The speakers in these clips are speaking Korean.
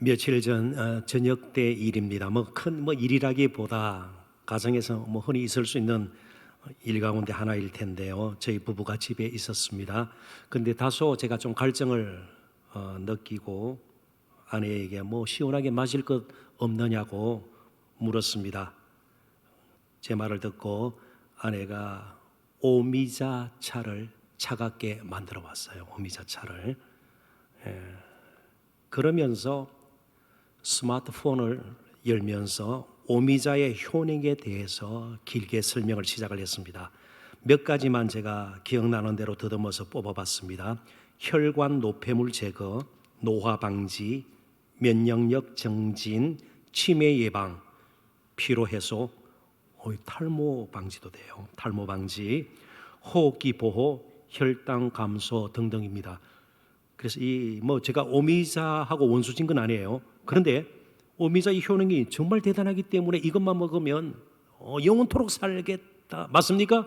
며칠 전 저녁 때 일입니다. 큰 일이라기보다 가정에서 흔히 있을 수 있는 일 가운데 하나일 텐데요. 저희 부부가 집에 있었습니다. 근데 다소 제가 좀 갈증을 느끼고 아내에게 시원하게 마실 것 없느냐고 물었습니다. 제 말을 듣고 아내가 오미자 차를 차갑게 만들어 왔어요. 오미자 차를. 그러면서 스마트폰을 열면서 오미자의 효능에 대해서 길게 설명을 시작을 했습니다. 몇 가지만 제가 기억나는 대로 더듬어서 뽑아봤습니다. 혈관 노폐물 제거, 노화 방지, 면역력 정진, 치매 예방, 피로 해소, 탈모 방지도 돼요. 탈모 방지, 호흡기 보호, 혈당 감소 등등입니다. 그래서 제가 오미자하고 원수진 건 아니에요. 그런데 오미자의 효능이 정말 대단하기 때문에 이것만 먹으면 영원토록 살겠다. 맞습니까?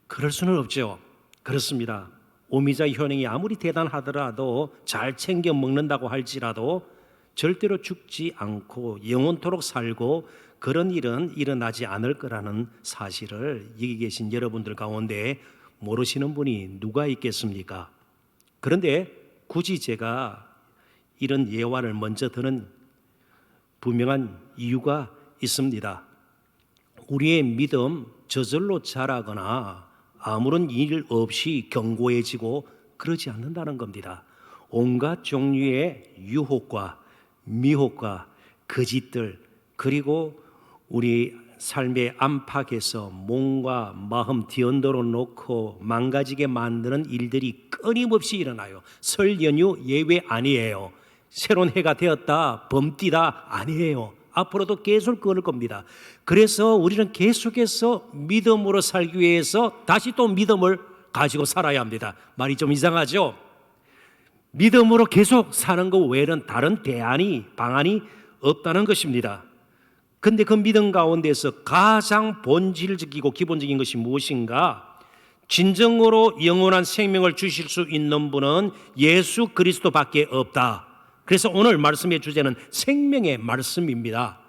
그럴 수는 없죠. 그렇습니다. 오미자의 효능이 아무리 대단하더라도 잘 챙겨 먹는다고 할지라도 절대로 죽지 않고 영원토록 살고 그런 일은 일어나지 않을 거라는 사실을 여기 계신 여러분들 가운데 모르시는 분이 누가 있겠습니까? 그런데 굳이 제가 이런 예화를 먼저 드는 분명한 이유가 있습니다. 우리의 믿음 저절로 자라거나 아무런 일 없이 견고해지고 그러지 않는다는 겁니다. 온갖 종류의 유혹과 미혹과 거짓들 그리고 우리 삶의 안팎에서 몸과 마음 뒤흔들어 놓고 망가지게 만드는 일들이 끊임없이 일어나요. 설 연휴 예외 아니에요. 새로운 해가 되었다 범띠다 아니에요. 앞으로도 계속 그럴 겁니다. 그래서 우리는 계속해서 믿음으로 살기 위해서 다시 또 믿음을 가지고 살아야 합니다. 말이 좀 이상하죠? 믿음으로 계속 사는 것 외에는 다른 방안이 없다는 것입니다. 근데 그 믿음 가운데서 가장 본질적이고 기본적인 것이 무엇인가? 진정으로 영원한 생명을 주실 수 있는 분은 예수 그리스도밖에 없다. 그래서 오늘 말씀의 주제는 생명의 말씀입니다.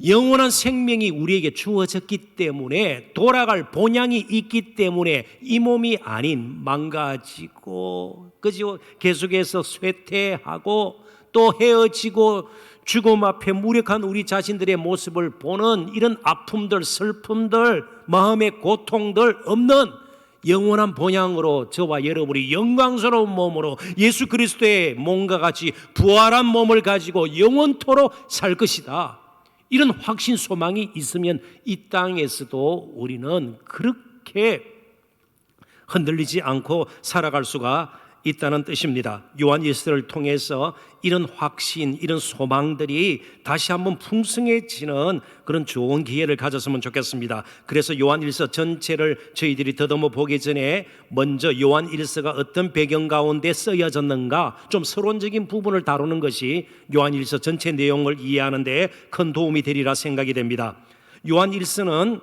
영원한 생명이 우리에게 주어졌기 때문에 돌아갈 본향이 있기 때문에 이 몸이 아닌 망가지고 그죠? 계속해서 쇠퇴하고 또 헤어지고 죽음 앞에 무력한 우리 자신들의 모습을 보는 이런 아픔들, 슬픔들, 마음의 고통들 없는 영원한 본향으로 저와 여러분이 영광스러운 몸으로 예수 그리스도의 몸과 같이 부활한 몸을 가지고 영원토록 살 것이다. 이런 확신 소망이 있으면 이 땅에서도 우리는 그렇게 흔들리지 않고 살아갈 수가 있다는 뜻입니다. 요한 1서를 통해서 이런 확신, 이런 소망들이 다시 한번 풍성해지는 그런 좋은 기회를 가졌으면 좋겠습니다. 그래서 요한 1서 전체를 저희들이 더듬어 보기 전에 먼저 요한 1서가 어떤 배경 가운데 쓰여졌는가 좀 서론적인 부분을 다루는 것이 요한 1서 전체 내용을 이해하는 데 큰 도움이 되리라 생각이 됩니다. 요한 1서는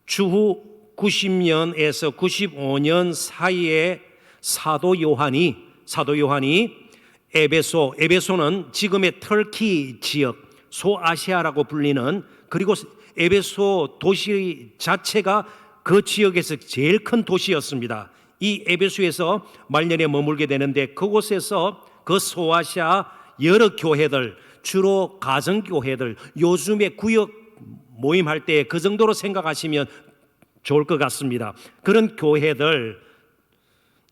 주후 90년에서 95년 사이에 사도 요한이 에베소는 지금의 터키 지역 소아시아라고 불리는 그리고 에베소 도시 자체가 그 지역에서 제일 큰 도시였습니다. 이 에베소에서 말년에 머물게 되는데 그곳에서 그 소아시아 여러 교회들 주로 가정교회들 요즘에 구역 모임할 때 그 정도로 생각하시면 좋을 것 같습니다. 그런 교회들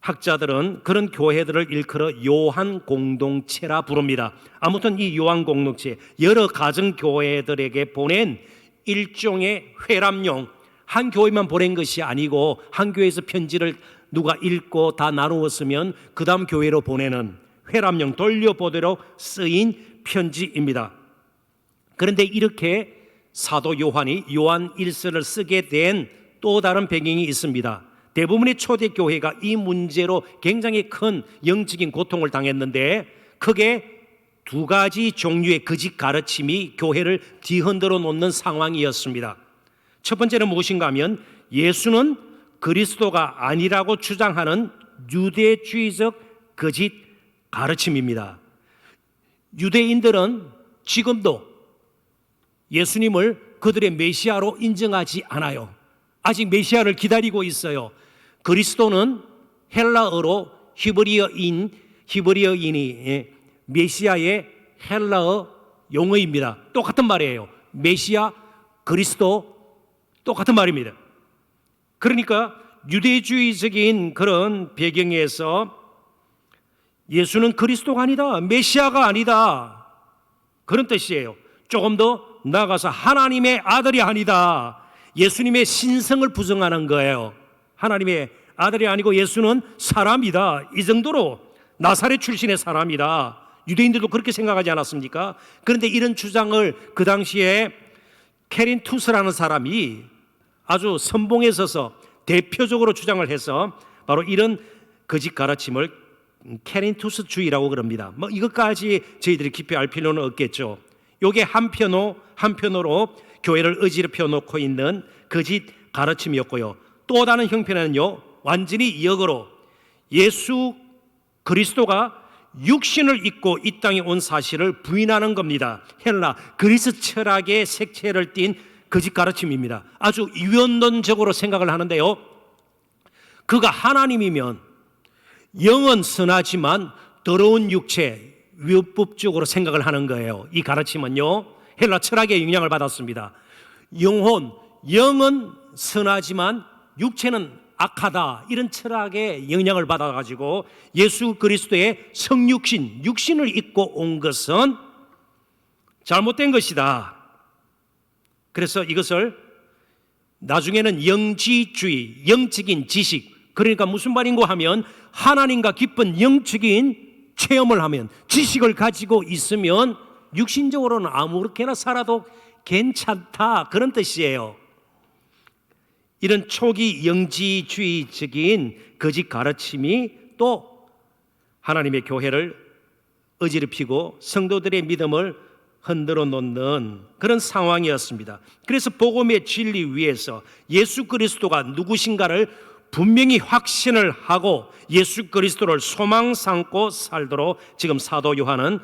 학자들은 그런 교회들을 일컬어 요한 공동체라 부릅니다. 아무튼 이 요한 공동체 여러 가정교회들에게 보낸 일종의 회람용 한 교회만 보낸 것이 아니고 한 교회에서 편지를 누가 읽고 다 나누었으면 그 다음 교회로 보내는 회람용 돌려보도록 쓰인 편지입니다. 그런데 이렇게 사도 요한이 요한 1서를 쓰게 된 또 다른 배경이 있습니다. 대부분의 초대교회가 이 문제로 굉장히 큰 영적인 고통을 당했는데 크게 두 가지 종류의 거짓 가르침이 교회를 뒤흔들어 놓는 상황이었습니다. 첫 번째는 무엇인가 하면 예수는 그리스도가 아니라고 주장하는 유대주의적 거짓 가르침입니다. 유대인들은 지금도 예수님을 그들의 메시아로 인정하지 않아요. 아직 메시아를 기다리고 있어요. 그리스도는 헬라어로 히브리어인이 메시아의 헬라어 용어입니다. 똑같은 말이에요. 메시아, 그리스도 똑같은 말입니다. 그러니까 유대주의적인 그런 배경에서 예수는 그리스도가 아니다, 메시아가 아니다, 그런 뜻이에요. 조금 더 나아가서 하나님의 아들이 아니다, 예수님의 신성을 부정하는 거예요. 하나님의 아들이 아니고 예수는 사람이다, 이 정도로 나사렛 출신의 사람이다. 유대인들도 그렇게 생각하지 않았습니까? 그런데 이런 주장을 그 당시에 케린투스라는 사람이 아주 선봉에 서서 대표적으로 주장을 해서 바로 이런 거짓 가르침을 케린투스주의라고 그럽니다. 뭐 이것까지 저희들이 깊이 알 필요는 없겠죠. 이게 한편으로 교회를 어지럽혀 놓고 있는 거짓 가르침이었고요. 또 다른 형편에는요, 완전히 역으로 예수 그리스도가 육신을 입고 이 땅에 온 사실을 부인하는 겁니다. 헬라 그리스 철학의 색채를 띤 거짓 가르침입니다. 아주 유연론적으로 생각을 하는데요, 그가 하나님이면 영은 선하지만 더러운 육체, 위법적으로 생각을 하는 거예요. 이 가르침은요, 헬라 철학의 영향을 받았습니다. 영은 선하지만 육체는 악하다, 이런 철학의 영향을 받아가지고 예수 그리스도의 성육신, 육신을 입고 온 것은 잘못된 것이다. 그래서 이것을 나중에는 영지주의, 영적인 지식, 그러니까 무슨 말인고 하면 하나님과 깊은 영적인 체험을 하면, 지식을 가지고 있으면 육신적으로는 아무렇게나 살아도 괜찮다, 그런 뜻이에요. 이런 초기 영지주의적인 거짓 가르침이 또 하나님의 교회를 어지럽히고 성도들의 믿음을 흔들어 놓는 그런 상황이었습니다. 그래서 복음의 진리 위에서 예수 그리스도가 누구신가를 분명히 확신을 하고 예수 그리스도를 소망 삼고 살도록 지금 사도 요한은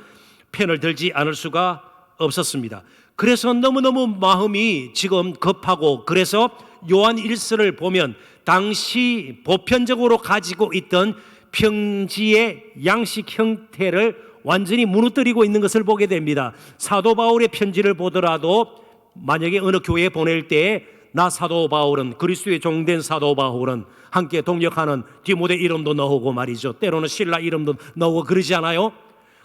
편을 들지 않을 수가 없었습니다. 그래서 너무너무 마음이 지금 급하고, 그래서 요한 1서를 보면 당시 보편적으로 가지고 있던 편지의 양식 형태를 완전히 무너뜨리고 있는 것을 보게 됩니다. 사도 바울의 편지를 보더라도 만약에 어느 교회에 보낼 때 나 사도 바울은, 그리스도의 종된 사도 바울은, 함께 동역하는 디모데 이름도 넣고 말이죠, 때로는 실라 이름도 넣고 그러지 않아요?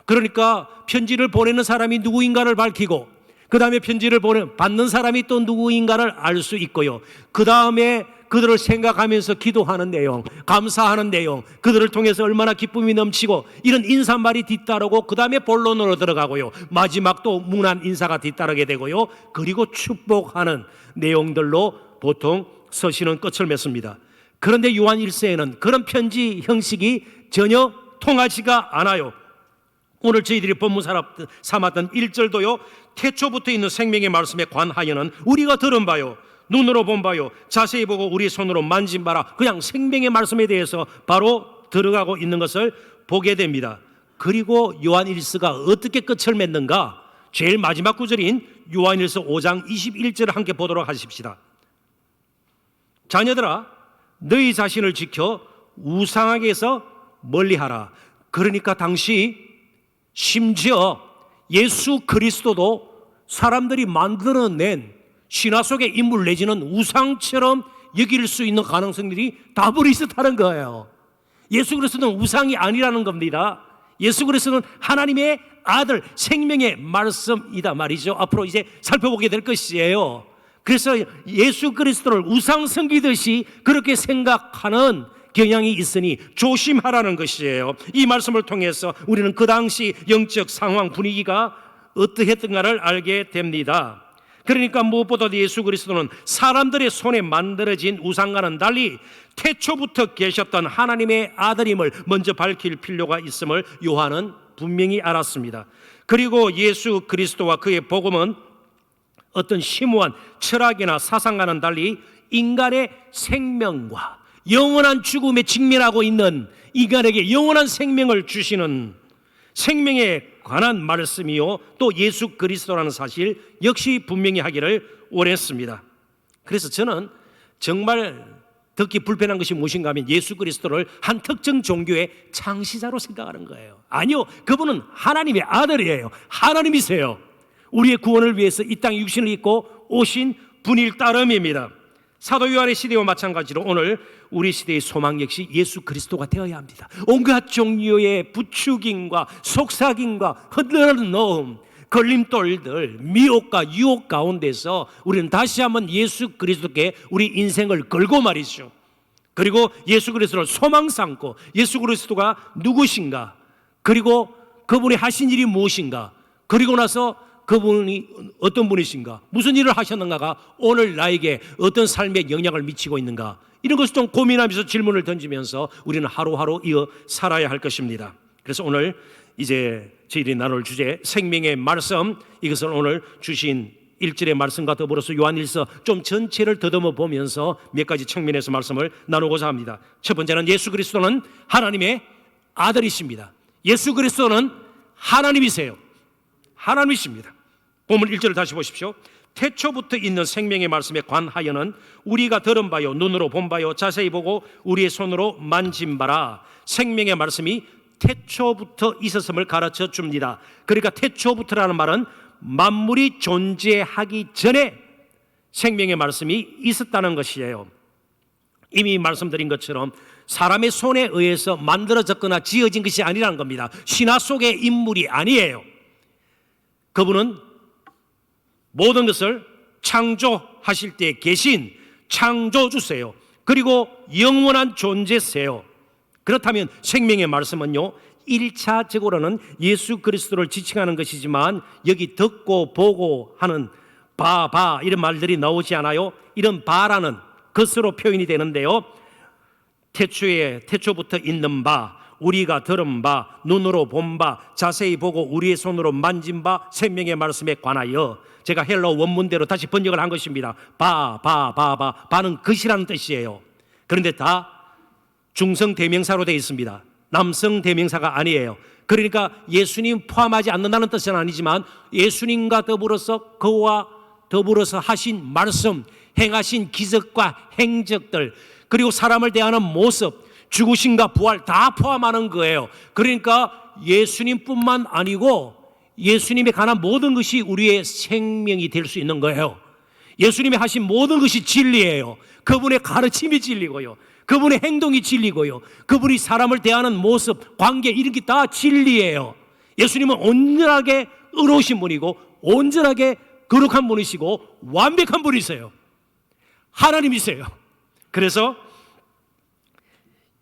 그러니까 편지를 보내는 사람이 누구인가를 밝히고, 그 다음에 편지를 받는 사람이 또 누구인가를 알 수 있고요, 그 다음에 그들을 생각하면서 기도하는 내용, 감사하는 내용, 그들을 통해서 얼마나 기쁨이 넘치고, 이런 인사말이 뒤따르고, 그 다음에 본론으로 들어가고요, 마지막 또 문안 인사가 뒤따르게 되고요, 그리고 축복하는 내용들로 보통 서신은 끝을 맺습니다. 그런데 요한 1서에는 그런 편지 형식이 전혀 통하지가 않아요. 오늘 저희들이 본문 삼았던 1절도요, 태초부터 있는 생명의 말씀에 관하여는 우리가 들은 바요, 눈으로 본 바요, 자세히 보고 우리 손으로 만진 바라, 그냥 생명의 말씀에 대해서 바로 들어가고 있는 것을 보게 됩니다. 그리고 요한 1서가 어떻게 끝을 맺는가? 제일 마지막 구절인 요한 1서 5장 21절을 함께 보도록 하십시다. 자녀들아, 너희 자신을 지켜 우상에게서 멀리하라. 그러니까 당시 심지어 예수 그리스도도 사람들이 만들어낸 신화 속의 인물 내지는 우상처럼 여길 수 있는 가능성들이 다 버리셨다는 거예요. 예수 그리스도는 우상이 아니라는 겁니다. 예수 그리스도는 하나님의 아들, 생명의 말씀이다 말이죠. 앞으로 이제 살펴보게 될 것이에요. 그래서 예수 그리스도를 우상 섬기듯이 그렇게 생각하는 경향이 있으니 조심하라는 것이에요. 이 말씀을 통해서 우리는 그 당시 영적 상황, 분위기가 어떠했던가를 알게 됩니다. 그러니까 무엇보다도 예수 그리스도는 사람들의 손에 만들어진 우상과는 달리 태초부터 계셨던 하나님의 아들임을 먼저 밝힐 필요가 있음을 요한은 분명히 알았습니다. 그리고 예수 그리스도와 그의 복음은 어떤 심오한 철학이나 사상과는 달리 인간의 생명과 영원한 죽음에 직면하고 있는 인간에게 영원한 생명을 주시는 생명에 관한 말씀이요 또 예수 그리스도라는 사실 역시 분명히 하기를 원했습니다. 그래서 저는 정말 듣기 불편한 것이 무엇인가 하면 예수 그리스도를 한 특정 종교의 창시자로 생각하는 거예요. 아니요, 그분은 하나님의 아들이에요. 하나님이세요. 우리의 구원을 위해서 이 땅에 육신을 입고 오신 분일 따름입니다. 사도 요한의 시대와 마찬가지로 오늘 우리 시대의 소망 역시 예수 그리스도가 되어야 합니다. 온갖 종류의 부추김과 속삭임과 흔들어놓은 놓음, 걸림돌들, 미혹과 유혹 가운데서 우리는 다시 한번 예수 그리스도께 우리 인생을 걸고 말이죠. 그리고 예수 그리스도를 소망 삼고 예수 그리스도가 누구신가, 그리고 그분이 하신 일이 무엇인가, 그리고 나서 그분이 어떤 분이신가, 무슨 일을 하셨는가가 오늘 나에게 어떤 삶에 영향을 미치고 있는가, 이런 것을 좀 고민하면서 질문을 던지면서 우리는 하루하루 이어 살아야 할 것입니다. 그래서 오늘 이제 저희들이 나눌 주제 생명의 말씀, 이것을 오늘 주신 1절의 말씀과 더불어서 요한일서 좀 전체를 더듬어 보면서 몇 가지 측면에서 말씀을 나누고자 합니다. 첫 번째는 예수 그리스도는 하나님의 아들이십니다. 예수 그리스도는 하나님이세요. 하나님이십니다. 본문 1절을 다시 보십시오. 태초부터 있는 생명의 말씀에 관하여는 우리가 들은 바요 눈으로 본 바요 자세히 보고 우리의 손으로 만진 바라. 생명의 말씀이 태초부터 있었음을 가르쳐 줍니다. 그러니까 태초부터라는 말은 만물이 존재하기 전에 생명의 말씀이 있었다는 것이에요. 이미 말씀드린 것처럼 사람의 손에 의해서 만들어졌거나 지어진 것이 아니라는 겁니다. 신화 속의 인물이 아니에요. 그분은 모든 것을 창조하실 때 계신 창조주세요. 그리고 영원한 존재세요. 그렇다면 생명의 말씀은요 1차적으로는 예수 그리스도를 지칭하는 것이지만 여기 듣고 보고 하는 봐 이런 말들이 나오지 않아요. 이런 바라는 것으로 표현이 되는데요, 태초부터 있는 바, 우리가 들은 바, 눈으로 본 바, 자세히 보고 우리의 손으로 만진 바, 생명의 말씀에 관하여, 제가 헬러 원문대로 다시 번역을 한 것입니다. 바는 것이라는 뜻이에요. 그런데 다 중성 대명사로 되어 있습니다. 남성 대명사가 아니에요. 그러니까 예수님 포함하지 않는다는 뜻은 아니지만 예수님과 더불어서 그와 더불어서 하신 말씀, 행하신 기적과 행적들, 그리고 사람을 대하는 모습, 죽으심과 부활 다 포함하는 거예요. 그러니까 예수님뿐만 아니고 예수님에 관한 모든 것이 우리의 생명이 될 수 있는 거예요. 예수님이 하신 모든 것이 진리예요. 그분의 가르침이 진리고요, 그분의 행동이 진리고요, 그분이 사람을 대하는 모습, 관계, 이런 게 다 진리예요. 예수님은 온전하게 의로우신 분이고 온전하게 거룩한 분이시고 완벽한 분이세요. 하나님이세요. 그래서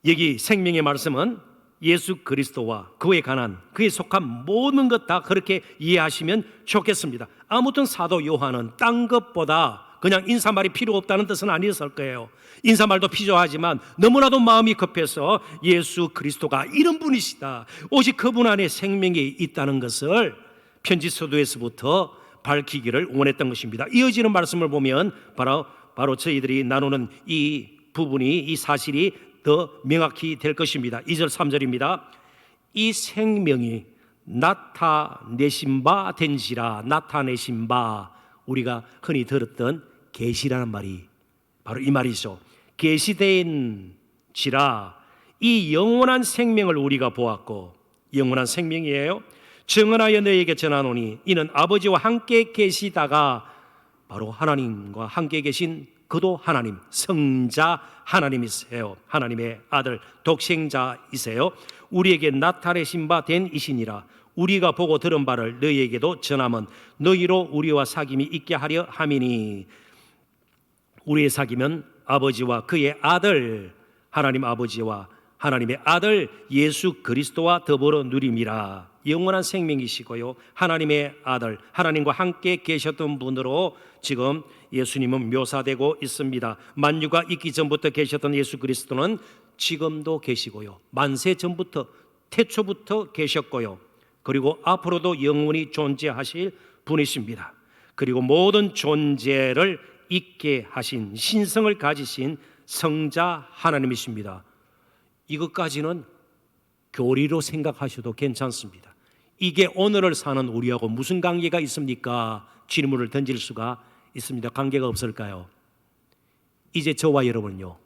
여기 생명의 말씀은 예수 그리스도와 그에 관한, 그에 속한 모든 것 다 그렇게 이해하시면 좋겠습니다. 아무튼 사도 요한은 딴 것보다 그냥 인사말이 필요 없다는 뜻은 아니었을 거예요. 인사말도 필요하지만 너무나도 마음이 급해서 예수 그리스도가 이런 분이시다, 오직 그분 안에 생명이 있다는 것을 편지 서두에서부터 밝히기를 원했던 것입니다. 이어지는 말씀을 보면 바로 저희들이 나누는 이 부분이, 이 사실이 더 명확히 될 것입니다. 2절 3절입니다. 이 생명이 나타내신 바 된지라. 나타내신 바, 우리가 흔히 들었던 계시라는 말이 바로 이 말이죠. 계시된지라. 이 영원한 생명을 우리가 보았고, 영원한 생명이에요. 증언하여 너에게 전하노니 이는 아버지와 함께 계시다가 바로 하나님과 함께 계신 그도 하나님, 성자 하나님이세요. 하나님의 아들, 독생자이세요. 우리에게 나타내신 바 된 이시니라. 우리가 보고 들은 바를 너희에게도 전함은 너희로 우리와 사귐이 있게 하려 함이니. 우리의 사귐은 아버지와 그의 아들, 하나님 아버지와 하나님의 아들 예수 그리스도와 더불어 누림이라. 영원한 생명이시고요, 하나님의 아들, 하나님과 함께 계셨던 분으로 지금 예수님은 묘사되고 있습니다. 만유가 있기 전부터 계셨던 예수 그리스도는 지금도 계시고요, 만세 전부터, 태초부터 계셨고요, 그리고 앞으로도 영원히 존재하실 분이십니다. 그리고 모든 존재를 있게 하신, 신성을 가지신 성자 하나님이십니다. 이것까지는 교리로 생각하셔도 괜찮습니다. 이게 오늘을 사는 우리하고 무슨 관계가 있습니까? 질문을 던질 수가 있습니다. 관계가 없을까요? 이제 저와 여러분요,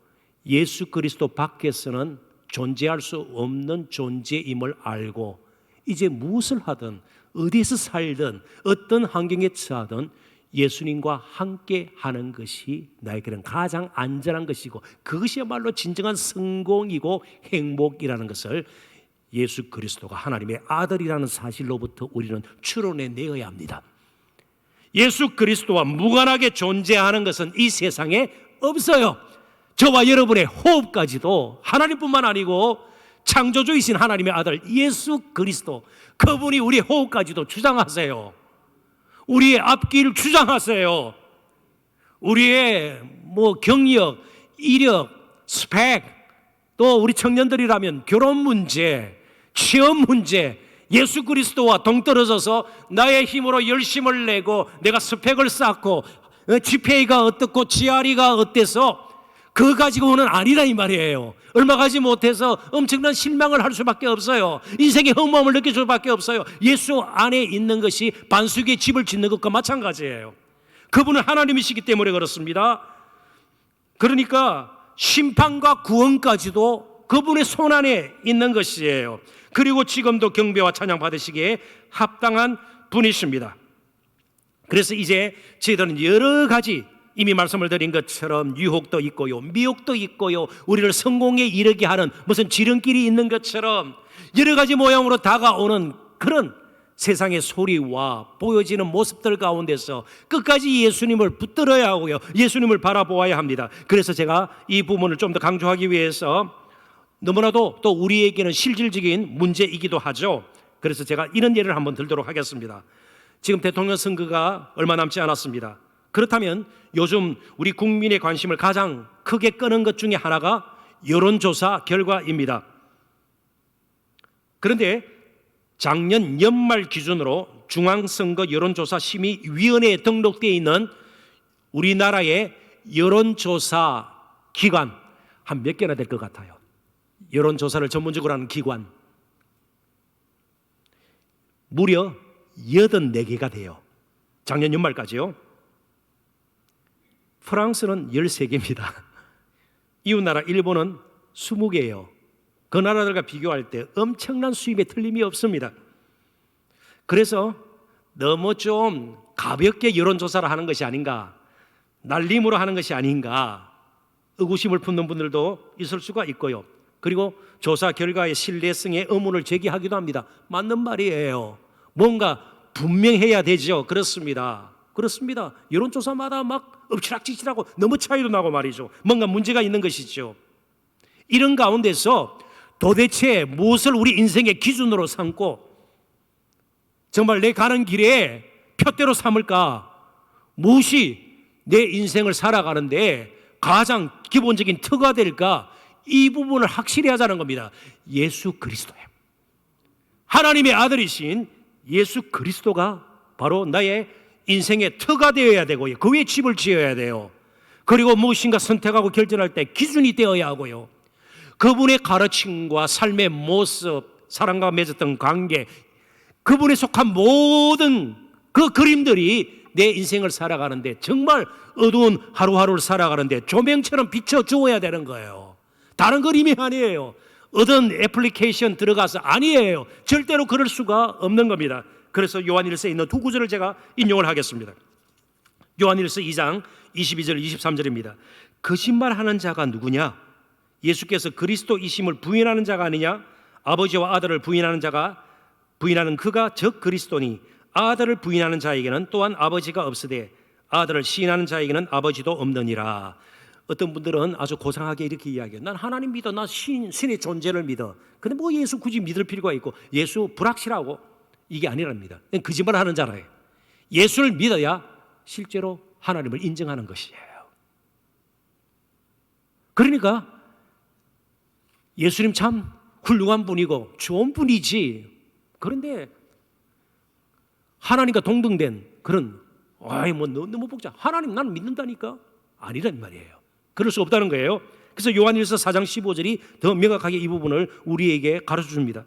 예수 그리스도 밖에서는 존재할 수 없는 존재임을 알고 이제 무엇을 하든 어디서 살든 어떤 환경에 처하든 예수님과 함께 하는 것이 나에게는 가장 안전한 것이고 그것이야말로 진정한 성공이고 행복이라는 것을 예수 그리스도가 하나님의 아들이라는 사실로부터 우리는 추론해내어야 합니다. 예수 그리스도와 무관하게 존재하는 것은 이 세상에 없어요. 저와 여러분의 호흡까지도 하나님뿐만 아니고 창조주이신 하나님의 아들 예수 그리스도, 그분이 우리의 호흡까지도 주장하세요. 우리의 앞길 주장하세요. 우리의 경력, 이력, 스펙, 또 우리 청년들이라면 결혼 문제, 취업 문제, 예수 그리스도와 동떨어져서 나의 힘으로 열심을 내고 내가 스펙을 쌓고 GPA가 어떻고 GRE가 어때서 그거 가지고는 아니라 이 말이에요. 얼마 가지 못해서 엄청난 실망을 할 수밖에 없어요. 인생의 허무함을 느낄 수밖에 없어요. 예수 안에 있는 것이 반석의 집을 짓는 것과 마찬가지예요. 그분은 하나님이시기 때문에 그렇습니다. 그러니까 심판과 구원까지도 그분의 손 안에 있는 것이에요. 그리고 지금도 경배와 찬양 받으시기에 합당한 분이십니다. 그래서 이제 저희들은 여러 가지 이미 말씀을 드린 것처럼 유혹도 있고요, 미혹도 있고요, 우리를 성공에 이르게 하는 무슨 지름길이 있는 것처럼 여러 가지 모양으로 다가오는 그런 세상의 소리와 보여지는 모습들 가운데서 끝까지 예수님을 붙들어야 하고요, 예수님을 바라보아야 합니다. 그래서 제가 이 부분을 좀 더 강조하기 위해서 너무나도 또 우리에게는 실질적인 문제이기도 하죠. 그래서 제가 이런 예를 한번 들도록 하겠습니다. 지금 대통령 선거가 얼마 남지 않았습니다. 그렇다면 요즘 우리 국민의 관심을 가장 크게 끄는 것 중에 하나가 여론조사 결과입니다. 그런데 작년 연말 기준으로 중앙선거 여론조사 심의위원회에 등록되어 있는 우리나라의 여론조사 기관 한 몇 개나 될 것 같아요. 여론조사를 전문적으로 하는 기관 무려 84개가 돼요. 작년 연말까지요. 프랑스는 13개입니다. 이웃나라 일본은 20개예요. 그 나라들과 비교할 때 엄청난 수입에 틀림이 없습니다. 그래서 너무 좀 가볍게 여론조사를 하는 것이 아닌가, 날림으로 하는 것이 아닌가 의구심을 품는 분들도 있을 수가 있고요. 그리고 조사 결과의 신뢰성에 의문을 제기하기도 합니다. 맞는 말이에요. 뭔가 분명해야 되죠. 그렇습니다. 여론조사마다 막 엎치락뒤치락하고 너무 차이도 나고 말이죠. 뭔가 문제가 있는 것이죠. 이런 가운데서 도대체 무엇을 우리 인생의 기준으로 삼고 정말 내 가는 길에 표대로 삼을까? 무엇이 내 인생을 살아가는데 가장 기본적인 터가 될까? 이 부분을 확실히 하자는 겁니다. 예수 그리스도예요. 하나님의 아들이신 예수 그리스도가 바로 나의 인생의 터가 되어야 되고요, 그 위에 집을 지어야 돼요. 그리고 무엇인가 선택하고 결정할 때 기준이 되어야 하고요, 그분의 가르침과 삶의 모습, 사람과 맺었던 관계, 그분에 속한 모든 그 그림들이 내 인생을 살아가는데 정말 어두운 하루하루를 살아가는데 조명처럼 비춰주어야 되는 거예요. 다른 그림이 아니에요. 어떤 애플리케이션 들어가서 아니에요. 절대로 그럴 수가 없는 겁니다. 그래서 요한일서에 있는 두 구절을 제가 인용을 하겠습니다. 요한일서 2장 22절 23절입니다. 거짓말하는 자가 누구냐? 예수께서 그리스도이심을 부인하는 자가 아니냐? 아버지와 아들을 부인하는 그가 즉 그리스도니 아들을 부인하는 자에게는 또한 아버지가 없으되 아들을 시인하는 자에게는 아버지도 없느니라. 어떤 분들은 아주 고상하게 이렇게 이야기해요. 난 하나님 믿어, 난 신의 존재를 믿어. 근데 뭐 예수 굳이 믿을 필요가 있고, 예수 불확실하고, 이게 아니랍니다. 거짓말하는 자라요. 예수를 믿어야 실제로 하나님을 인정하는 것이에요. 그러니까 예수님 참 훌륭한 분이고 좋은 분이지, 그런데 하나님과 동등된 그런 너무 복잡, 하나님 나는 믿는다니까 아니란 말이에요. 그럴 수 없다는 거예요. 그래서 요한일서 4장 15절이 더 명확하게 이 부분을 우리에게 가르쳐 줍니다.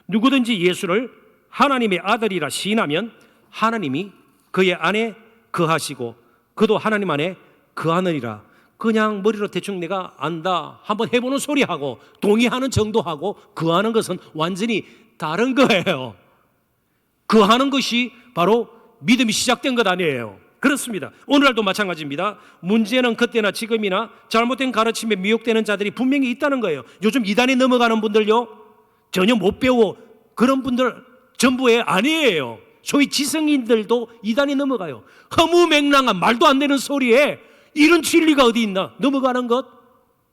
누구든지 예수를 하나님의 아들이라 시인하면 하나님이 그의 안에 거하시고 그도 하나님 안에 거하느니라. 그냥 머리로 대충 내가 안다 한번 해보는 소리하고 동의하는 정도하고 거하는 것은 완전히 다른 거예요. 거하는 것이 바로 믿음이 시작된 것 아니에요. 그렇습니다. 오늘날도 마찬가지입니다. 문제는 그때나 지금이나 잘못된 가르침에 미혹되는 자들이 분명히 있다는 거예요. 요즘 이단에 넘어가는 분들요, 전혀 못 배우고 그런 분들 전부에 아니에요. 소위 지성인들도 이단에 넘어가요. 허무맹랑한 말도 안 되는 소리에 이런 진리가 어디 있나 넘어가는 것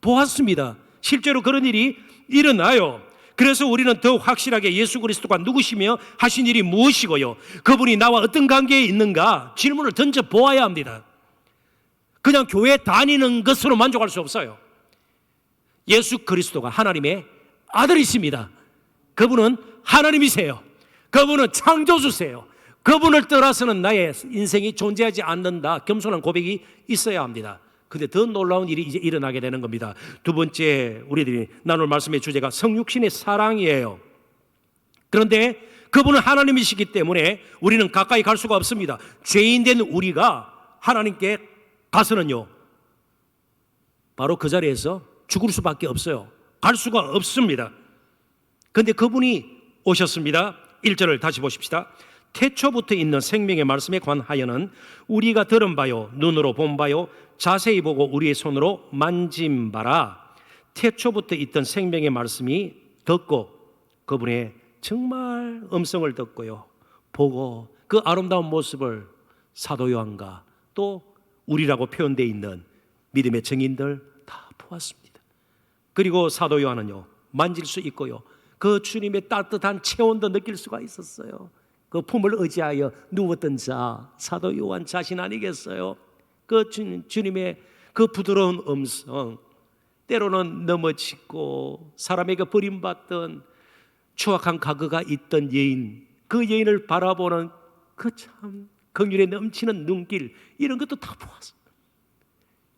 보았습니다. 실제로 그런 일이 일어나요. 그래서 우리는 더 확실하게 예수 그리스도가 누구시며 하신 일이 무엇이고요, 그분이 나와 어떤 관계에 있는가 질문을 던져 보아야 합니다. 그냥 교회 다니는 것으로 만족할 수 없어요. 예수 그리스도가 하나님의 아들이십니다. 그분은 하나님이세요. 그분은 창조주세요. 그분을 떠나서는 나의 인생이 존재하지 않는다. 겸손한 고백이 있어야 합니다. 근데 더 놀라운 일이 이제 일어나게 되는 겁니다. 두 번째 우리들이 나눌 말씀의 주제가 성육신의 사랑이에요. 그런데 그분은 하나님이시기 때문에 우리는 가까이 갈 수가 없습니다. 죄인된 우리가 하나님께 가서는요, 바로 그 자리에서 죽을 수밖에 없어요. 갈 수가 없습니다. 그런데 그분이 오셨습니다. 1절을 다시 보십시다. 태초부터 있는 생명의 말씀에 관하여는 우리가 들은 바요, 눈으로 본 바요, 자세히 보고 우리의 손으로 만진 바라. 태초부터 있던 생명의 말씀이 듣고 그분의 정말 음성을 듣고요, 보고 그 아름다운 모습을 사도 요한과 또 우리라고 표현되어 있는 믿음의 증인들 다 보았습니다. 그리고 사도 요한은요, 만질 수 있고요, 그 주님의 따뜻한 체온도 느낄 수가 있었어요. 그 품을 의지하여 누웠던 자, 사도 요한 자신 아니겠어요? 그 주님의 그 부드러운 음성, 때로는 넘어지고 사람에게 버림받던 추악한 과거가 있던 여인, 그 여인을 바라보는 그 참 긍휼에 넘치는 눈길, 이런 것도 다 보았어요.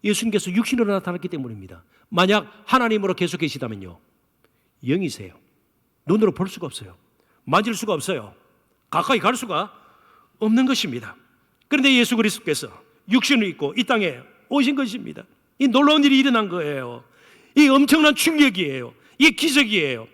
예수님께서 육신으로 나타났기 때문입니다. 만약 하나님으로 계속 계시다면요, 영이세요. 눈으로 볼 수가 없어요. 만질 수가 없어요. 가까이 갈 수가 없는 것입니다. 그런데 예수 그리스도께서 육신을 입고 이 땅에 오신 것입니다. 이 놀라운 일이 일어난 거예요. 이 엄청난 충격이에요. 이 기적이에요.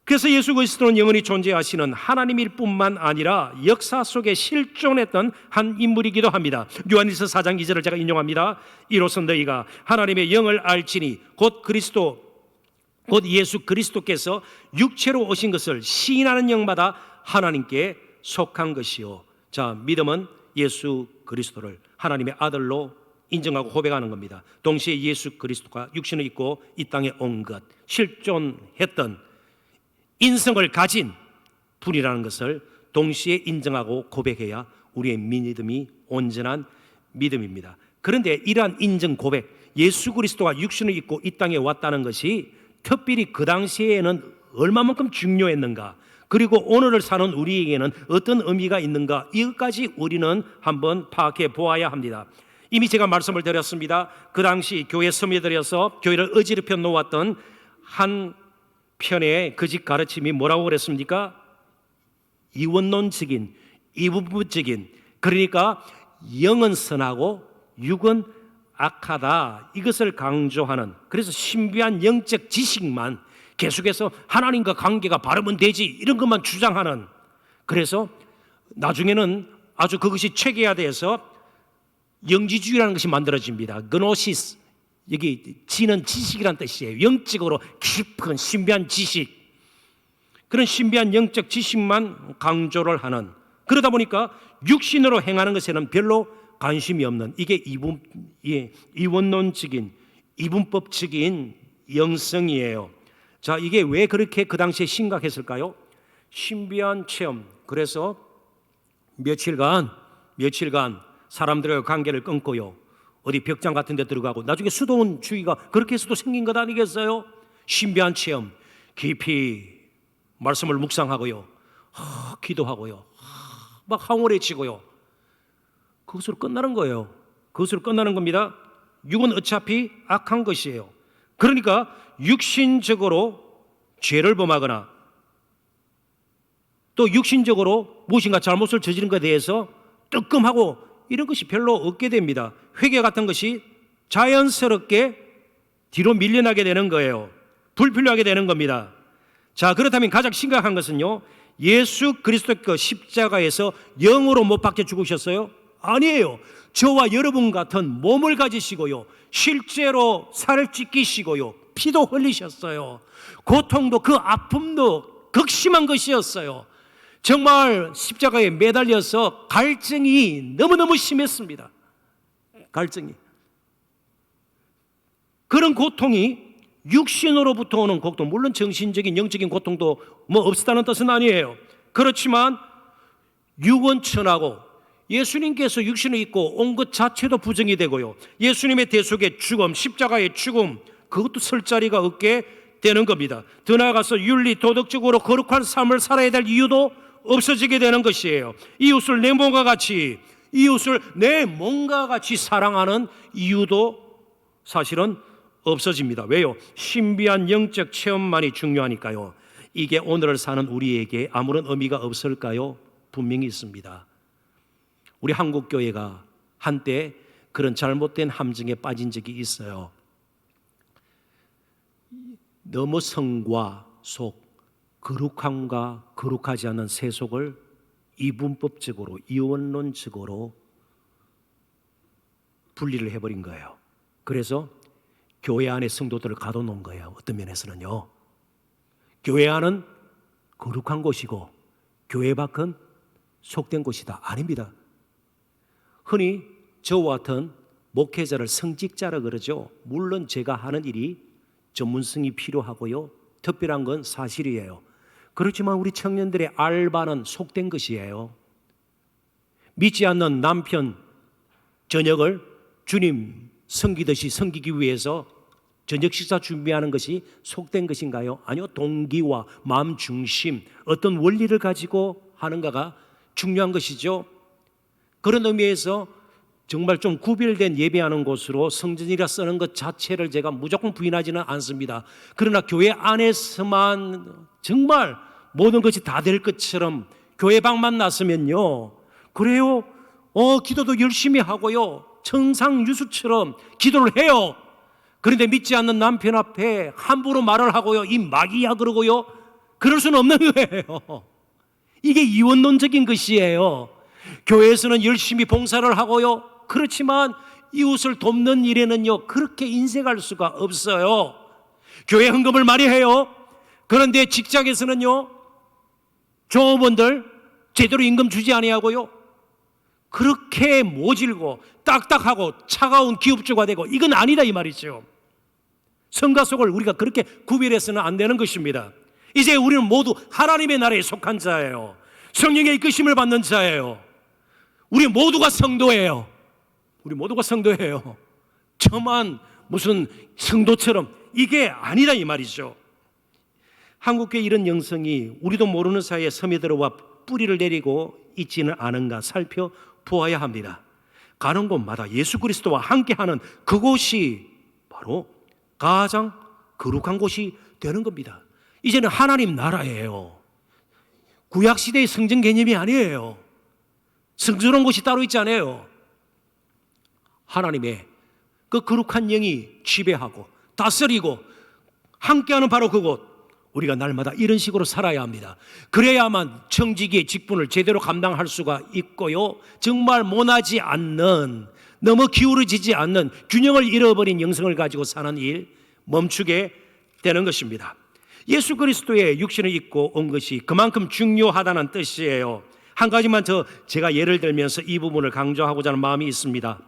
그래서 예수 그리스도는 영원히 존재하시는 하나님일 뿐만 아니라 역사 속에 실존했던 한 인물이기도 합니다. 요한일서 4장 2절을 제가 인용합니다. 이로써 너희가 하나님의 영을 알지니 곧 예수 그리스도께서 육체로 오신 것을 시인하는 영마다 하나님께 속한 것이요. 자, 믿음은 예수 그리스도를 하나님의 아들로 인정하고 고백하는 겁니다. 동시에 예수 그리스도가 육신을 입고 이 땅에 온 것, 실존했던 인성을 가진 분이라는 것을 동시에 인정하고 고백해야 우리의 믿음이 온전한 믿음입니다. 그런데 이러한 인정 고백, 예수 그리스도가 육신을 입고 이 땅에 왔다는 것이 특별히 그 당시에는 얼마만큼 중요했는가, 그리고 오늘을 사는 우리에게는 어떤 의미가 있는가, 이것까지 우리는 한번 파악해 보아야 합니다. 이미 제가 말씀을 드렸습니다. 그 당시 교회 섬유들여서 교회를 어지럽혀 놓았던 한 편의 거짓 가르침이 뭐라고 그랬습니까? 이원론적인, 이분법적인, 그러니까 영은 선하고 육은 악하다, 이것을 강조하는, 그래서 신비한 영적 지식만 계속해서 하나님과 관계가 바르면 되지, 이런 것만 주장하는, 그래서 나중에는 아주 그것이 체계화돼서 영지주의라는 것이 만들어집니다. 그노시스, 여기 지는 지식이란 뜻이에요. 영적으로 깊은 신비한 지식, 그런 신비한 영적 지식만 강조를 하는, 그러다 보니까 육신으로 행하는 것에는 별로 관심이 없는, 이게 이원론적인, 이분법적인 영성이에요. 자, 이게 왜 그렇게 그 당시에 심각했을까요? 신비한 체험. 그래서 며칠간 사람들과 관계를 끊고요, 어디 벽장 같은 데 들어가고, 나중에 수도원주의가 그렇게 해서도 생긴 것 아니겠어요? 신비한 체험, 깊이 말씀을 묵상하고요, 기도하고요, 막 황홀해지고요, 그것으로 끝나는 거예요. 그것으로 끝나는 겁니다. 육은 어차피 악한 것이에요. 그러니까 육신적으로 죄를 범하거나 또 육신적으로 무엇인가 잘못을 저지른 것에 대해서 뜨끔하고 이런 것이 별로 없게 됩니다. 회개 같은 것이 자연스럽게 뒤로 밀려나게 되는 거예요. 불필요하게 되는 겁니다. 자, 그렇다면 가장 심각한 것은요, 예수 그리스도께서 십자가에서 영으로 못 박혀 죽으셨어요? 아니에요. 저와 여러분 같은 몸을 가지시고요, 실제로 살을 찢기시고요, 피도 흘리셨어요. 고통도 그 아픔도 극심한 것이었어요. 정말 십자가에 매달려서 갈증이 너무너무 심했습니다. 갈증이. 그런 고통이 육신으로부터 오는 고통, 물론 정신적인 영적인 고통도 뭐 없었다는 뜻은 아니에요. 그렇지만 육원천하고 예수님께서 육신을 입고 온 것 자체도 부정이 되고요, 예수님의 대속의 죽음, 십자가의 죽음, 그것도 설 자리가 없게 되는 겁니다. 더 나아가서 윤리, 도덕적으로 거룩한 삶을 살아야 될 이유도 없어지게 되는 것이에요. 이웃을 내 몸과 같이, 이웃을 내 몸과 같이 사랑하는 이유도 사실은 없어집니다. 왜요? 신비한 영적 체험만이 중요하니까요. 이게 오늘을 사는 우리에게 아무런 의미가 없을까요? 분명히 있습니다. 우리 한국교회가 한때 그런 잘못된 함정에 빠진 적이 있어요. 너무 성과 속, 거룩함과 거룩하지 않은 세속을 이분법적으로, 이원론적으로 분리를 해버린 거예요. 그래서 교회 안에 성도들을 가둬놓은 거예요. 어떤 면에서는요, 교회 안은 거룩한 곳이고 교회 밖은 속된 곳이다. 아닙니다. 흔히 저와 같은 목회자를 성직자라 그러죠. 물론 제가 하는 일이 전문성이 필요하고요, 특별한 건 사실이에요. 그렇지만 우리 청년들의 알바는 속된 것이에요. 믿지 않는 남편 저녁을 주님 섬기듯이 섬기기 위해서 저녁 식사 준비하는 것이 속된 것인가요? 아니요. 동기와 마음 중심, 어떤 원리를 가지고 하는가가 중요한 것이죠. 그런 의미에서 정말 좀 구별된 예배하는 곳으로 성전이라 쓰는 것 자체를 제가 무조건 부인하지는 않습니다. 그러나 교회 안에서만 정말 모든 것이 다 될 것처럼 교회 방만 나서면요, 그래요, 기도도 열심히 하고요, 청상유수처럼 기도를 해요. 그런데 믿지 않는 남편 앞에 함부로 말을 하고요, 이 마귀야 그러고요, 그럴 수는 없는 거예요. 이게 이원론적인 것이에요. 교회에서는 열심히 봉사를 하고요, 그렇지만 이웃을 돕는 일에는요 그렇게 인색할 수가 없어요. 교회 헌금을 많이 해요. 그런데 직장에서는요 조업원들 제대로 임금 주지 아니하고요, 그렇게 모질고 딱딱하고 차가운 기업주가 되고, 이건 아니다 이 말이죠. 성과 속을 우리가 그렇게 구별해서는 안 되는 것입니다. 이제 우리는 모두 하나님의 나라에 속한 자예요. 성령의 이끄심을 받는 자예요. 우리 모두가 성도예요. 우리 모두가 성도예요. 저만 무슨 성도처럼, 이게 아니다 이 말이죠. 한국교회 이런 영성이 우리도 모르는 사이에 스며들어와 뿌리를 내리고 있지는 않은가 살펴보아야 합니다. 가는 곳마다 예수 그리스도와 함께하는 그곳이 바로 가장 거룩한 곳이 되는 겁니다. 이제는 하나님 나라예요. 구약시대의 성전 개념이 아니에요. 성스러운 곳이 따로 있지 않아요. 하나님의 그 거룩한 영이 지배하고 다스리고 함께하는 바로 그곳, 우리가 날마다 이런 식으로 살아야 합니다. 그래야만 청지기의 직분을 제대로 감당할 수가 있고요, 정말 모나지 않는, 너무 기울어지지 않는, 균형을 잃어버린 영성을 가지고 사는 일 멈추게 되는 것입니다. 예수 그리스도의 육신을 입고 온 것이 그만큼 중요하다는 뜻이에요. 한 가지만 더 제가 예를 들면서 이 부분을 강조하고자 하는 마음이 있습니다.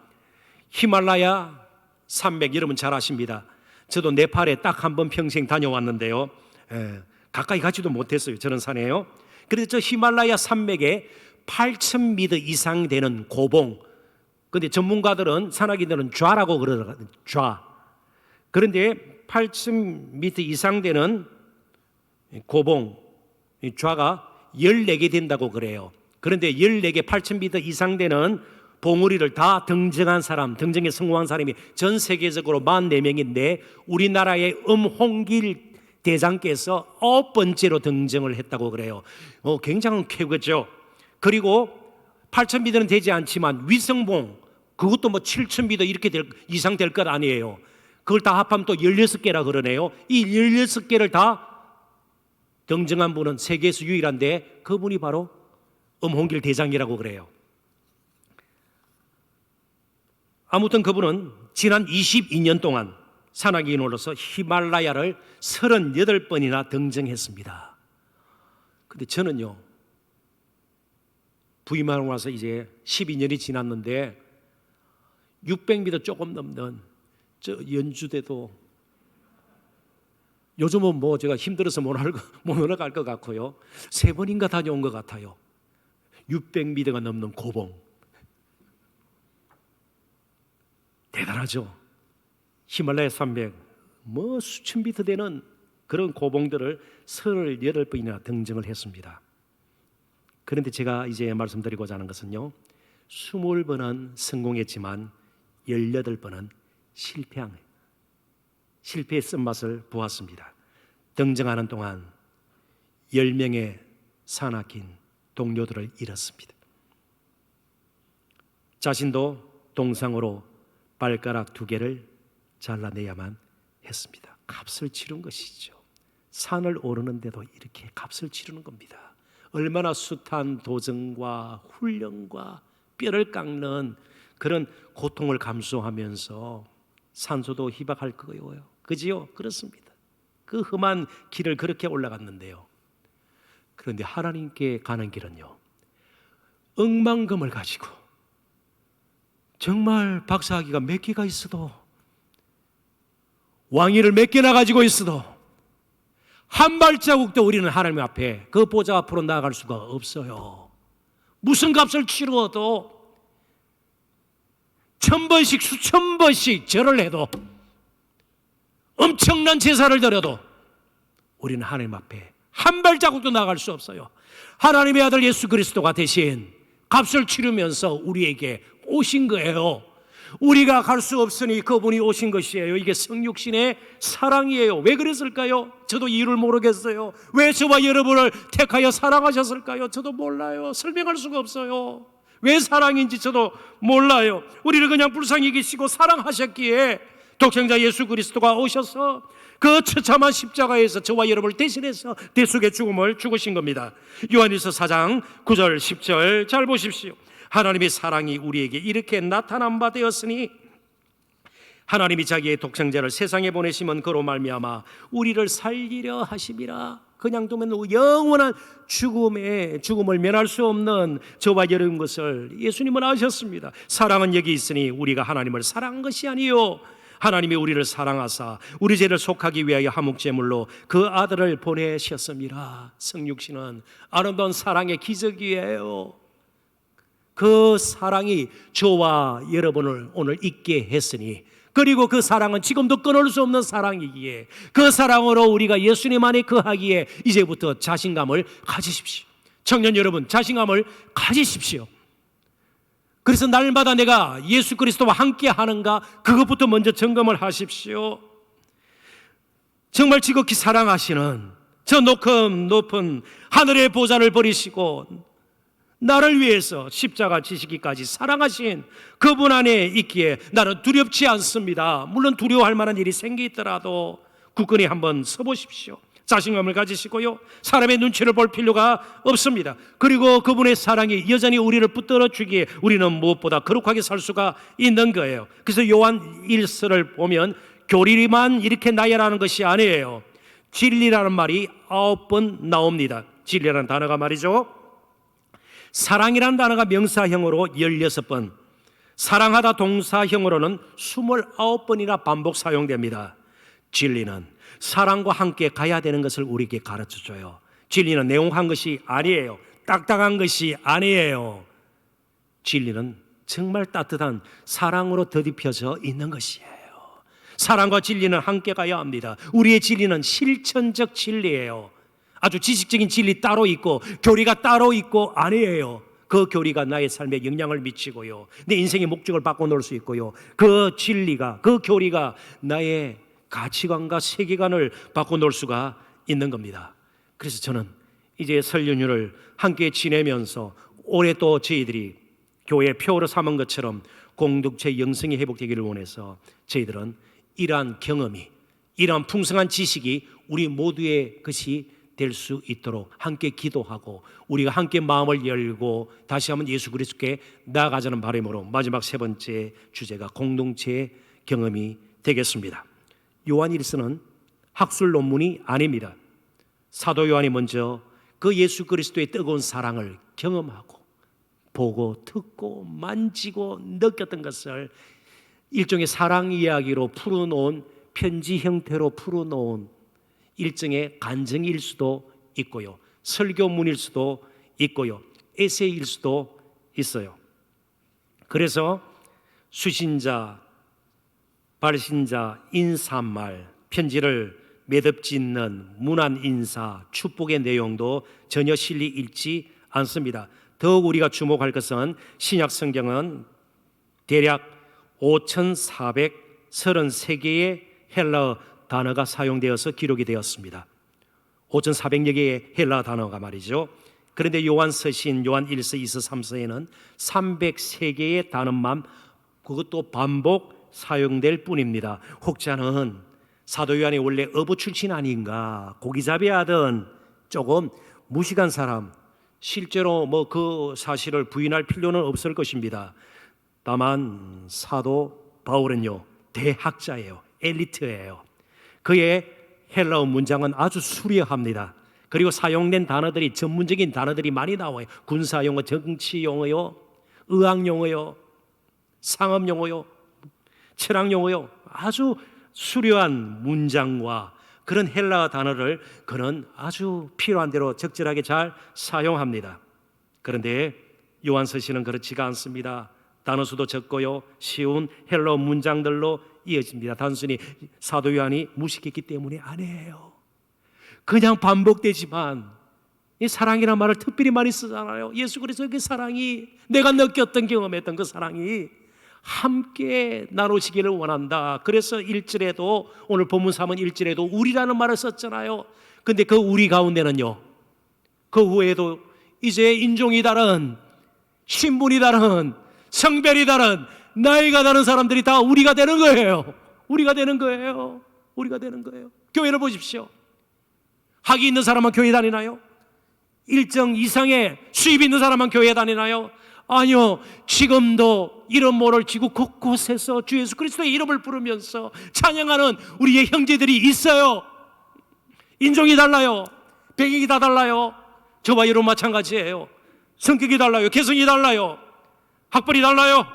히말라야 산맥 여러분 잘 아십니다. 저도 네팔에 딱 한 번 평생 다녀왔는데요, 가까이 가지도 못했어요. 저런 산에요. 그래서 저 히말라야 산맥에 8,000m 이상 되는 고봉, 근데 전문가들은, 산악인들은 좌라고 그러더라고요. 좌. 그런데 8,000m 이상 되는 고봉, 좌가 14개 된다고 그래요. 그런데 14개 8,000m 이상 되는 봉우리를 다 등정한 사람, 등정에 성공한 사람이 전 세계적으로 44명인데 우리나라의 엄홍길 대장께서 9번째로 등정을 했다고 그래요. 굉장한 쾌거죠. 그리고 8,000미터는 되지 않지만 위성봉, 그것도 뭐 7,000미터 이렇게 이상 될 것 아니에요. 그걸 다 합하면 또 16개라 그러네요. 이 16개를 다 등정한 분은 세계에서 유일한데 그분이 바로 엄홍길 대장이라고 그래요. 아무튼 그분은 지난 22년 동안 산악인으로서 히말라야를 38번이나 등정했습니다. 근데 저는요, 부임하고 나서 이제 12년이 지났는데 600m 조금 넘는 저 연주대도 요즘은 뭐 제가 힘들어서 못 올라갈 것 같고요. 3번인가 다녀온 것 같아요. 600m가 넘는 고봉. 대단하죠. 히말라야 산맥 뭐 수천 미터 되는 그런 고봉들을 38번이나 등정을 했습니다. 그런데 제가 이제 말씀드리고자 하는 것은요, 20번은 성공했지만 18번은 실패의 쓴맛을 보았습니다. 등정하는 동안 10명의 산악인 동료들을 잃었습니다. 자신도 동상으로 발가락 2개를 잘라내야만 했습니다. 값을 치른 것이죠. 산을 오르는데도 이렇게 값을 치르는 겁니다. 얼마나 숱한 도전과 훈련과 뼈를 깎는 그런 고통을 감수하면서 산소도 희박할 거예요. 그지요? 그렇습니다. 그 험한 길을 그렇게 올라갔는데요. 그런데 하나님께 가는 길은요, 억만금을 가지고 정말 박사학위가 몇 개가 있어도, 왕위를 몇 개나 가지고 있어도 한 발자국도 우리는 하나님 앞에 그 보좌 앞으로 나아갈 수가 없어요. 무슨 값을 치루어도 1000번씩 수천 번씩 절을 해도 엄청난 제사를 드려도 우리는 하나님 앞에 한 발자국도 나아갈 수 없어요. 하나님의 아들 예수 그리스도가 대신 값을 치르면서 우리에게 오신 거예요. 우리가 갈 수 없으니 그분이 오신 것이에요. 이게 성육신의 사랑이에요. 왜 그랬을까요? 저도 이유를 모르겠어요. 왜 저와 여러분을 택하여 사랑하셨을까요? 저도 몰라요. 설명할 수가 없어요. 왜 사랑인지 저도 몰라요. 우리를 그냥 불쌍히 여기시고 사랑하셨기에 독생자 예수 그리스도가 오셔서 그 처참한 십자가에서 저와 여러분을 대신해서 대속의 죽음을 죽으신 겁니다. 요한일서 4장 9절 10절 잘 보십시오. 하나님의 사랑이 우리에게 이렇게 나타난 바 되었으니 하나님이 자기의 독생자를 세상에 보내시면 그로 말미암아 우리를 살리려 하심이라. 그냥 두면 영원한 죽음을 면할 수 없는 저와 여러분 것을 예수님은 아셨습니다. 사랑은 여기 있으니 우리가 하나님을 사랑한 것이 아니요 하나님이 우리를 사랑하사 우리 죄를 속하기 위하여 화목제물로 그 아들을 보내셨습니다. 성육신은 아름다운 사랑의 기적이에요. 그 사랑이 저와 여러분을 오늘 있게 했으니, 그리고 그 사랑은 지금도 끊을 수 없는 사랑이기에 그 사랑으로 우리가 예수님 안에 거하기에 이제부터 자신감을 가지십시오. 청년 여러분, 자신감을 가지십시오. 그래서 날마다 내가 예수 그리스도와 함께 하는가, 그것부터 먼저 점검을 하십시오. 정말 지극히 사랑하시는 저 높은 하늘의 보좌를 버리시고 나를 위해서 십자가 지시기까지 사랑하신 그분 안에 있기에 나는 두렵지 않습니다. 물론 두려워할 만한 일이 생기더라도 굳건히 한번 서보십시오. 자신감을 가지시고요, 사람의 눈치를 볼 필요가 없습니다. 그리고 그분의 사랑이 여전히 우리를 붙들어 주기에 우리는 무엇보다 거룩하게 살 수가 있는 거예요. 그래서 요한 1서를 보면 교리만 이렇게 나열하는 것이 아니에요. 진리라는 말이 9번 나옵니다. 진리라는 단어가 말이죠, 사랑이라는 단어가 명사형으로 16번, 사랑하다 동사형으로는 29번이나 반복 사용됩니다. 진리는 사랑과 함께 가야 되는 것을 우리에게 가르쳐줘요. 진리는 내용한 것이 아니에요. 딱딱한 것이 아니에요. 진리는 정말 따뜻한 사랑으로 더딥혀져 있는 것이에요. 사랑과 진리는 함께 가야 합니다. 우리의 진리는 실천적 진리예요. 아주 지식적인 진리 따로 있고 교리가 따로 있고 아니에요. 그 교리가 나의 삶에 영향을 미치고요, 내 인생의 목적을 바꿔놓을 수 있고요, 그 진리가, 그 교리가 나의 가치관과 세계관을 바꿔놓을 수가 있는 겁니다. 그래서 저는 이제 설 연휴를 함께 지내면서 올해 또 저희들이 교회 표어로 삼은 것처럼 공동체 영성이 회복되기를 원해서 저희들은 이러한 경험이, 이러한 풍성한 지식이 우리 모두의 것이 될 수 있도록 함께 기도하고 우리가 함께 마음을 열고 다시 한번 예수 그리스도께 나아가자는 바람으로 마지막 세 번째 주제가 공동체의 경험이 되겠습니다. 요한일서는 학술 논문이 아닙니다. 사도 요한이 먼저 그 예수 그리스도의 뜨거운 사랑을 경험하고 보고 듣고 만지고 느꼈던 것을 일종의 사랑 이야기로 풀어놓은 편지 형태로 풀어놓은 일종의 간증일 수도 있고요, 설교문일 수도 있고요, 에세이일 수도 있어요. 그래서 수신자, 발신자, 인사말, 편지를 매듭짓는 문안 인사, 축복의 내용도 전혀 실리 잃지 않습니다. 더욱 우리가 주목할 것은 신약 성경은 대략 5,433개의 헬라어 단어가 사용되어서 기록이 되었습니다. 5,400여 개의 헬라어 단어가 말이죠. 그런데 요한 서신, 요한 1서, 2서, 3서에는 303개의 단어만 그것도 반복 사용될 뿐입니다. 혹자는 사도 요한이 원래 어부 출신 아닌가, 고기잡이 하던 조금 무식한 사람, 실제로 뭐 그 사실을 부인할 필요는 없을 것입니다. 다만 사도 바울은요, 대학자예요. 엘리트예요. 그의 헬라어 문장은 아주 수려합니다. 그리고 사용된 단어들이 전문적인 단어들이 많이 나와요. 군사용어, 정치용어요, 의학용어요, 상업용어요, 철학용어요. 아주 수려한 문장과 그런 헬라어 단어를 그는 아주 필요한 대로 적절하게 잘 사용합니다. 그런데 요한서신은 그렇지가 않습니다. 단어 수도 적고요, 쉬운 헬라어 문장들로 이어집니다. 단순히 사도 요한이 무식했기 때문이 아니에요. 그냥 반복되지만 이 사랑이라는 말을 특별히 많이 쓰잖아요. 예수 그리스도의 그 사랑이, 내가 느꼈던 경험했던 그 사랑이 함께 나누시기를 원한다. 그래서 1절에도, 오늘 본문 3은 1절에도 우리라는 말을 썼잖아요. 근데 그 우리 가운데는요, 그 후에도 이제 인종이 다른, 신분이 다른, 성별이 다른, 나이가 다른 사람들이 다 우리가 되는 거예요. 우리가 되는 거예요. 우리가 되는 거예요. 교회를 보십시오. 학위 있는 사람만 교회 다니나요? 일정 이상의 수입 있는 사람만 교회 다니나요? 아니요. 지금도 이름 모를 지구 곳곳에서 주 예수 그리스도의 이름을 부르면서 찬양하는 우리의 형제들이 있어요. 인종이 달라요. 배경이 다 달라요. 저와 여러분 마찬가지예요. 성격이 달라요. 개성이 달라요. 학벌이 달라요.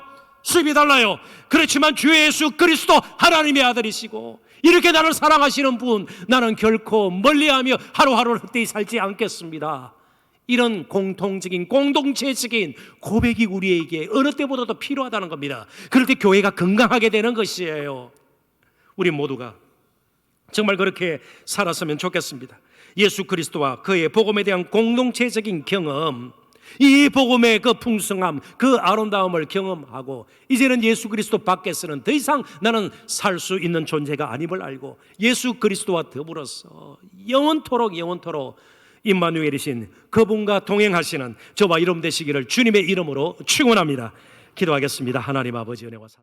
수입이 달라요. 그렇지만 주 예수 그리스도 하나님의 아들이시고 이렇게 나를 사랑하시는 분, 나는 결코 멀리하며 하루하루를 헛되이 살지 않겠습니다. 이런 공통적인, 공동체적인 고백이 우리에게 어느 때보다도 필요하다는 겁니다. 그럴 때 교회가 건강하게 되는 것이에요. 우리 모두가 정말 그렇게 살았으면 좋겠습니다. 예수 그리스도와 그의 복음에 대한 공동체적인 경험, 이 복음의 그 풍성함, 그 아름다움을 경험하고 이제는 예수 그리스도 밖에서는 더 이상 나는 살 수 있는 존재가 아님을 알고 예수 그리스도와 더불어서 영원토록 임마누엘이신 그분과 동행하시는 저와 여러분 되시기를 주님의 이름으로 축원합니다. 기도하겠습니다. 하나님 아버지, 은혜와 사랑